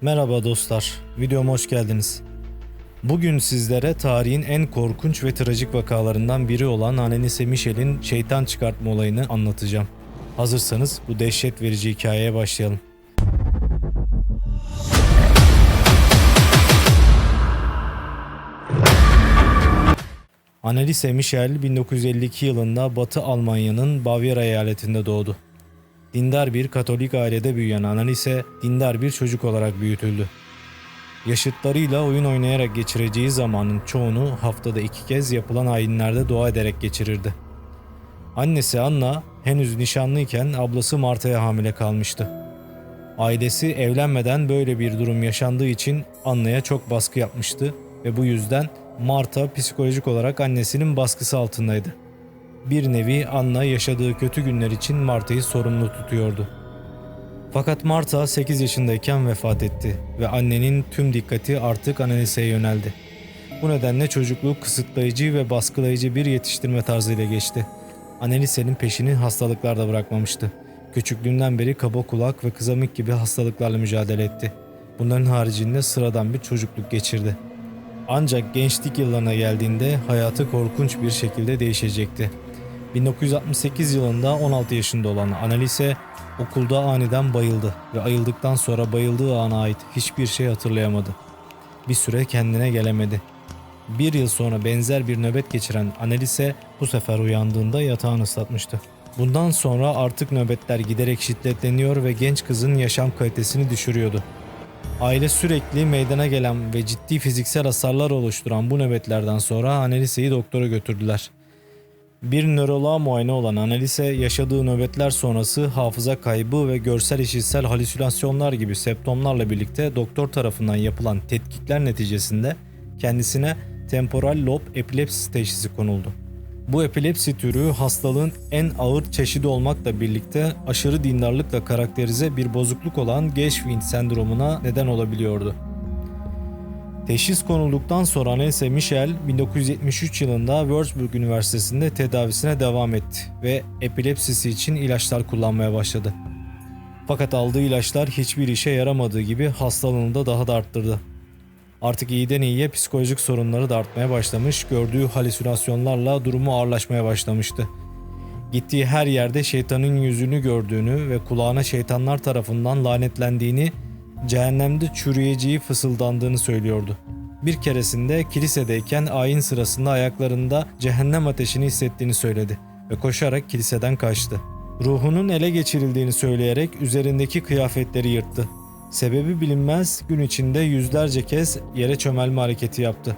Merhaba dostlar, videoma hoş geldiniz. Bugün sizlere tarihin en korkunç ve trajik vakalarından biri olan Anneliese Michel'in şeytan çıkartma olayını anlatacağım. Hazırsanız bu dehşet verici hikayeye başlayalım. Anneliese Michel 1952 yılında Batı Almanya'nın Bavyera eyaletinde doğdu. Dindar bir Katolik ailede büyüyen Anneliese, dindar bir çocuk olarak büyütüldü. Yaşıtlarıyla oyun oynayarak geçireceği zamanın çoğunu haftada 2 kez yapılan ayinlerde dua ederek geçirirdi. Annesi Anna henüz nişanlıyken ablası Marta'ya hamile kalmıştı. Ailesi evlenmeden böyle bir durum yaşandığı için Anna'ya çok baskı yapmıştı ve bu yüzden Marta psikolojik olarak annesinin baskısı altındaydı. Bir nevi Anna yaşadığı kötü günler için Marta'yı sorumlu tutuyordu. Fakat Marta 8 yaşındayken vefat etti ve annenin tüm dikkati artık Anneliese'ye yöneldi. Bu nedenle çocukluğu kısıtlayıcı ve baskılayıcı bir yetiştirme tarzıyla geçti. Anneliese'nin peşini hastalıklar da bırakmamıştı. Küçüklüğünden beri kaba kulak ve kızamık gibi hastalıklarla mücadele etti. Bunların haricinde sıradan bir çocukluk geçirdi. Ancak gençlik yıllarına geldiğinde hayatı korkunç bir şekilde değişecekti. 1968 yılında 16 yaşında olan Anneliese okulda aniden bayıldı ve ayıldıktan sonra bayıldığı ana ait hiçbir şey hatırlayamadı. Bir süre kendine gelemedi. Bir yıl sonra benzer bir nöbet geçiren Anneliese bu sefer uyandığında yatağını ıslatmıştı. Bundan sonra artık nöbetler giderek şiddetleniyor ve genç kızın yaşam kalitesini düşürüyordu. Aile sürekli meydana gelen ve ciddi fiziksel hasarlar oluşturan bu nöbetlerden sonra Anneliese'yi doktora götürdüler. Bir nöroloğa muayene olan Anneliese yaşadığı nöbetler sonrası hafıza kaybı ve görsel işitsel halüsinasyonlar gibi semptomlarla birlikte doktor tarafından yapılan tetkikler neticesinde kendisine temporal lob epilepsisi teşhisi konuldu. Bu epilepsi türü hastalığın en ağır çeşidi olmakla birlikte aşırı dindarlıkla karakterize bir bozukluk olan Geschwind sendromuna neden olabiliyordu. Teşhis konulduktan sonra Anneliese Michel 1973 yılında Würzburg Üniversitesi'nde tedavisine devam etti ve epilepsisi için ilaçlar kullanmaya başladı. Fakat aldığı ilaçlar hiçbir işe yaramadığı gibi hastalığını da daha da arttırdı. Artık iyiden iyiye psikolojik sorunları da artmaya başlamış, gördüğü halüsinasyonlarla durumu ağırlaşmaya başlamıştı. Gittiği her yerde şeytanın yüzünü gördüğünü ve kulağına şeytanlar tarafından lanetlendiğini, cehennemde çürüyeceği fısıldandığını söylüyordu. Bir keresinde kilisedeyken ayin sırasında ayaklarında cehennem ateşini hissettiğini söyledi ve koşarak kiliseden kaçtı. Ruhunun ele geçirildiğini söyleyerek üzerindeki kıyafetleri yırttı. Sebebi bilinmez, gün içinde yüzlerce kez yere çömelme hareketi yaptı.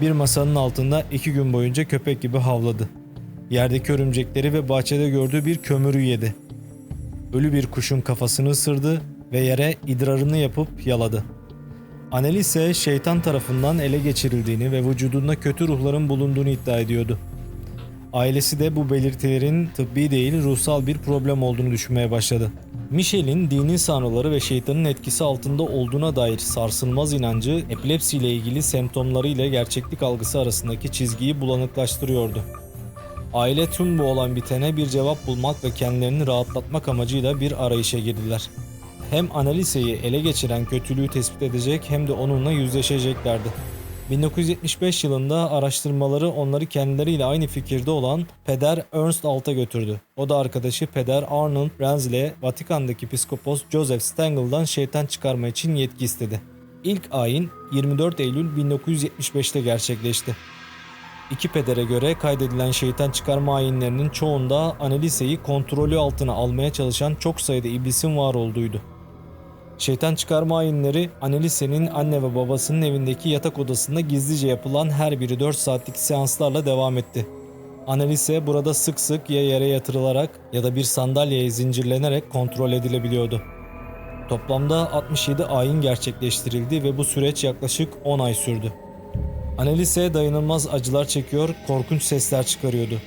Bir masanın altında 2 gün boyunca köpek gibi havladı. Yerdeki örümcekleri ve bahçede gördüğü bir kömürü yedi. Ölü bir kuşun kafasını ısırdı ve yere idrarını yapıp yaladı. Anneliese şeytan tarafından ele geçirildiğini ve vücudunda kötü ruhların bulunduğunu iddia ediyordu. Ailesi de bu belirtilerin tıbbi değil ruhsal bir problem olduğunu düşünmeye başladı. Michel'in dini sanrıları ve şeytanın etkisi altında olduğuna dair sarsılmaz inancı epilepsi ile ilgili semptomları ile gerçeklik algısı arasındaki çizgiyi bulanıklaştırıyordu. Aile tüm bu olan bitene bir cevap bulmak ve kendilerini rahatlatmak amacıyla bir arayışa girdiler. Hem Anneliese'yi ele geçiren kötülüğü tespit edecek hem de onunla yüzleşeceklerdi. 1975 yılında araştırmaları onları kendileriyle aynı fikirde olan Peder Ernst Alt'a götürdü. O da arkadaşı Peder Arnold Brenz'le Vatikan'daki Piskopos Joseph Stengel'dan şeytan çıkarma için yetki istedi. İlk ayin 24 Eylül 1975'te gerçekleşti. İki pedere göre kaydedilen şeytan çıkarma ayinlerinin çoğunda Anneliese'yi kontrolü altına almaya çalışan çok sayıda iblisin var olduğuydu. Şeytan çıkarma ayinleri Anneliese'nin anne ve babasının evindeki yatak odasında gizlice yapılan her biri 4 saatlik seanslarla devam etti. Anneliese burada sık sık ya yere yatırılarak ya da bir sandalyeye zincirlenerek kontrol edilebiliyordu. Toplamda 67 ayin gerçekleştirildi ve bu süreç yaklaşık 10 ay sürdü. Anneliese dayanılmaz acılar çekiyor, korkunç sesler çıkarıyordu.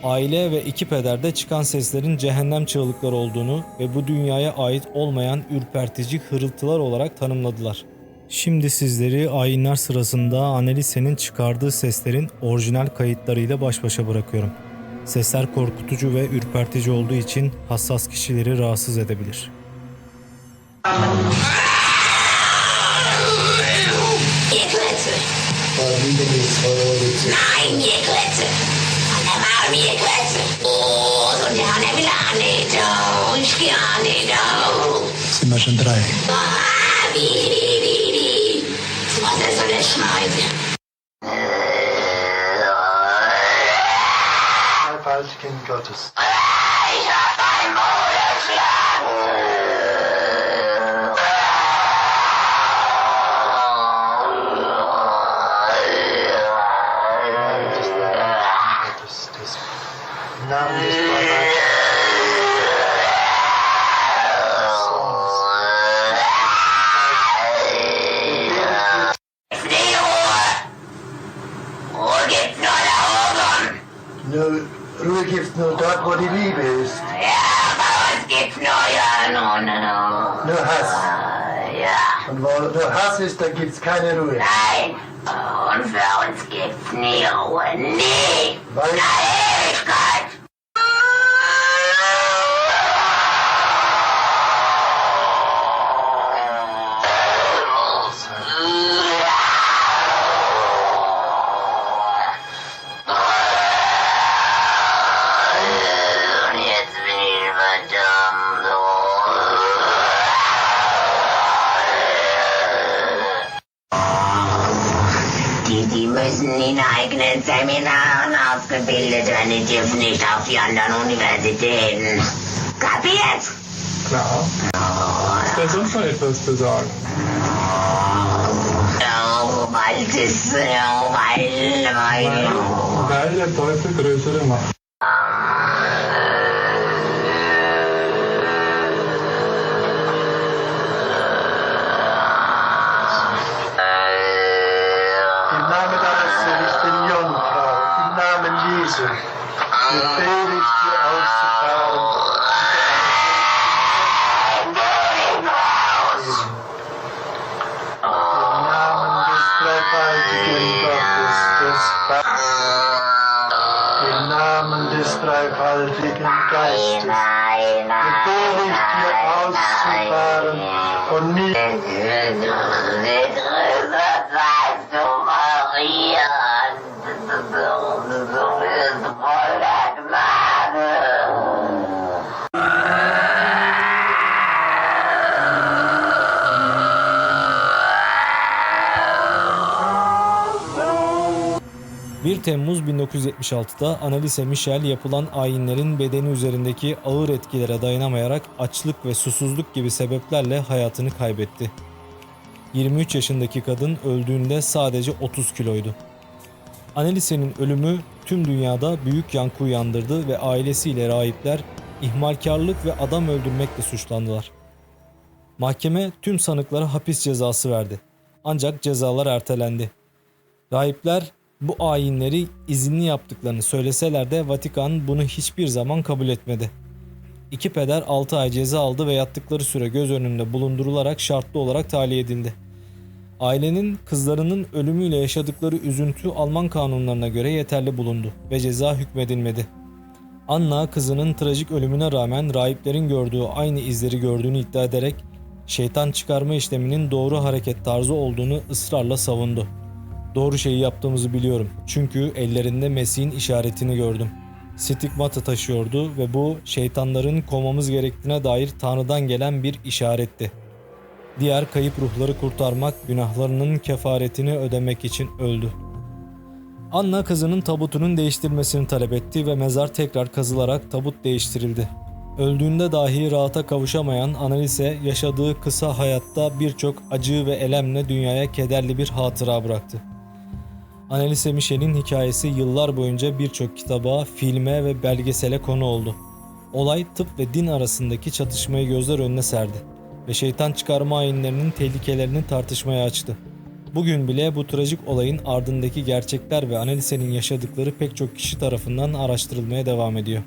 Aile ve iki peder de çıkan seslerin cehennem çığlıkları olduğunu ve bu dünyaya ait olmayan ürpertici hırıltılar olarak tanımladılar. Şimdi sizleri ayinler sırasında Anneliese'nin çıkardığı seslerin orijinal kayıtlarıyla baş başa bırakıyorum. Sesler korkutucu ve ürpertici olduğu için hassas kişileri rahatsız edebilir. 3. Was soll er schneiden? Als Kind Gottes. Ich hab deinen Bruder Im Namen des Vaters, Ruhe gibt's nur da oben. Ruhe gibt's nur dort, wo die Liebe ist. Ja, bei uns gibt's nur ja, Nur Hass. Ja, Und wo nur Hass ist, da gibt's keine Ruhe. nein. Und für uns gibt's nie Ruhe. Nie. Weil Ewigkeit. Und jetzt bin ich verdammt. Die müssen in eigenen Seminaren ausgebildet werden, die dürfen nicht auf die anderen Universitäten. Kapiert? Klar. Hast du sonst noch etwas zu sagen? Oh, bald ist, Weil der Teufel größere Macht. im Namen deiner seligen Jungfrau, im Namen Jesu, befehle ich dir auszufahren. Im Namen des dreifaltigen Gottes, des im Namen des dreifaltigen Geistes, befehle ich dir auszufahren und nicht ...1 Temmuz 1976'da Anneliese Michel yapılan ayinlerin bedeni üzerindeki ağır etkilere dayanamayarak açlık ve susuzluk gibi sebeplerle hayatını kaybetti. 23 yaşındaki kadın öldüğünde sadece 30 kiloydu. Anneliese'nin ölümü tüm dünyada büyük yankı uyandırdı ve ailesiyle rahipler ihmalkarlık ve adam öldürmekle suçlandılar. Mahkeme tüm sanıklara hapis cezası verdi. Ancak cezalar ertelendi. Rahipler bu ayinleri izinli yaptıklarını söyleseler de Vatikan bunu hiçbir zaman kabul etmedi. İki peder 6 ay ceza aldı ve yattıkları süre göz önünde bulundurularak şartlı olarak tahliye edildi. Ailenin kızlarının ölümüyle yaşadıkları üzüntü Alman kanunlarına göre yeterli bulundu ve ceza hükmedilmedi. Anna kızının trajik ölümüne rağmen rahiplerin gördüğü aynı izleri gördüğünü iddia ederek şeytan çıkarma işleminin doğru hareket tarzı olduğunu ısrarla savundu. Doğru şeyi yaptığımızı biliyorum çünkü ellerinde Mesih'in işaretini gördüm. Stigmata taşıyordu ve bu şeytanların kovmamız gerektiğine dair Tanrı'dan gelen bir işaretti. Diğer kayıp ruhları kurtarmak, günahlarının kefaretini ödemek için öldü. Anna kızının tabutunun değiştirilmesini talep etti ve mezar tekrar kazılarak tabut değiştirildi. Öldüğünde dahi rahata kavuşamayan Anneliese yaşadığı kısa hayatta birçok acı ve elemle dünyaya kederli bir hatıra bıraktı. Anneliese Michel'in hikayesi yıllar boyunca birçok kitaba, filme ve belgesele konu oldu. Olay tıp ve din arasındaki çatışmayı gözler önüne serdi ve şeytan çıkarma ayinlerinin tehlikelerini tartışmaya açtı. Bugün bile bu trajik olayın ardındaki gerçekler ve Anneliese'nin yaşadıkları pek çok kişi tarafından araştırılmaya devam ediyor.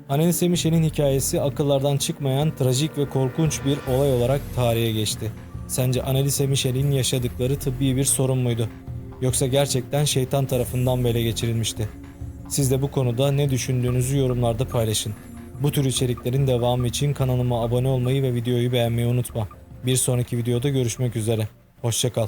Anneliese Michel'in hikayesi akıllardan çıkmayan trajik ve korkunç bir olay olarak tarihe geçti. Sence Anneliese Michel'in yaşadıkları tıbbi bir sorun muydu? Yoksa gerçekten şeytan tarafından mı ele geçirilmişti? Siz de bu konuda ne düşündüğünüzü yorumlarda paylaşın. Bu tür içeriklerin devamı için kanalıma abone olmayı ve videoyu beğenmeyi unutma. Bir sonraki videoda görüşmek üzere. Hoşça kal.